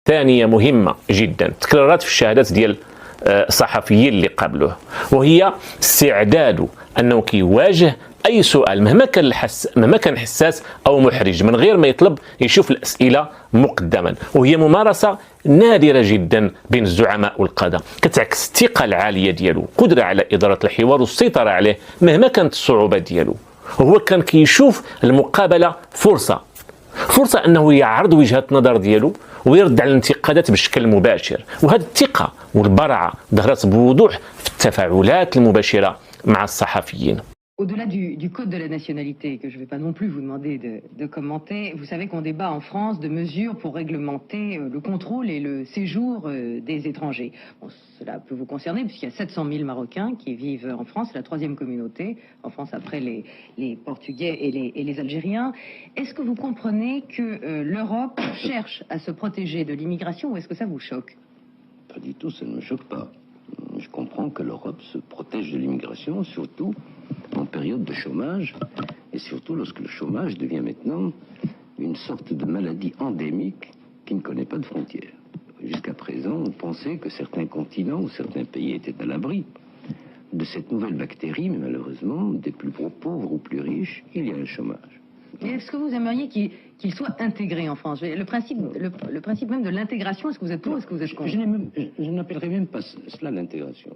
ثانية مهمة جدا تكررت في الشهادات ديال الصحفيين اللي قابلوه، وهي استعداده أنه كيواجه أي سؤال مهما كان حساس أو محرج من غير ما يطلب يشوف الأسئلة مقدما، وهي ممارسة نادرة جدا بين الزعماء والقادة، كتعكس الثقة العالية ديالو، قدرة على إدارة الحوار والسيطرة عليه مهما كانت الصعوبات ديالو. وهو كان كيشوف المقابلة فرصة أنه يعرض وجهة نظر ديالو ويرد على الانتقادات بشكل مباشر، وهذه الثقة والبرعة ظهرت بوضوح في التفاعلات المباشرة مع الصحفيين. Au-delà du code de la nationalité, que je ne vais pas non plus vous demander de commenter, vous savez qu'on débat en France de mesures pour réglementer le contrôle et le séjour des étrangers. Bon, cela peut vous concerner puisqu'il y a 700 000 Marocains qui vivent en France, c'est la troisième communauté en France après les Portugais et les Algériens. Est-ce que vous comprenez que l'Europe cherche à se protéger de l'immigration ou est-ce que ça vous choque? Pas du tout, ça ne me choque pas. Je comprends que l'Europe se protège de l'immigration, surtout en période de chômage, et surtout lorsque le chômage devient maintenant une sorte de maladie endémique qui ne connaît pas de frontières. Jusqu'à présent, on pensait que certains continents ou certains pays étaient à l'abri de cette nouvelle bactérie, mais malheureusement, des plus pauvres ou plus riches, il y a un chômage. Est-ce que vous aimeriez qu'il soit intégré en France? Le principe même de l'intégration, est-ce que vous êtes pour ou est-ce que vous êtes contre? Je n'appellerais même pas cela l'intégration.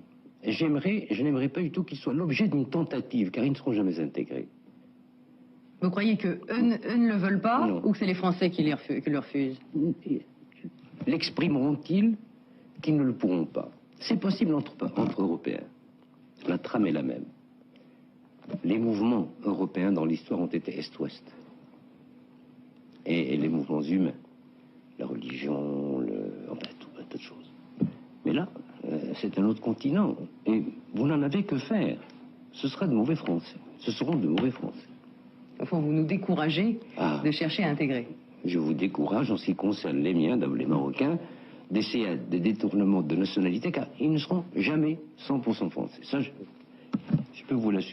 Je n'aimerais pas du tout qu'ils soient l'objet d'une tentative, car ils ne seront jamais intégrés. Vous croyez qu'eux ne le veulent pas? Non. Ou que c'est les Français qui le refusent? L'exprimeront-ils qu'ils ne le pourront pas? C'est possible entre Européens. La trame est la même. Les mouvements européens dans l'histoire ont été Est-Ouest. Et les mouvements humains, la religion, enfin tout un tas de choses. Mais là, c'est un autre continent. Et vous n'en avez que faire. Ce sera de mauvais Français. Ce seront de mauvais Français. Au fond, vous nous découragez de chercher à intégrer. Je vous décourage en ce qui concerne les miens, les Marocains, d'essayer des détournements de nationalité, car ils ne seront jamais 100% français. Ça, je peux vous l'assurer.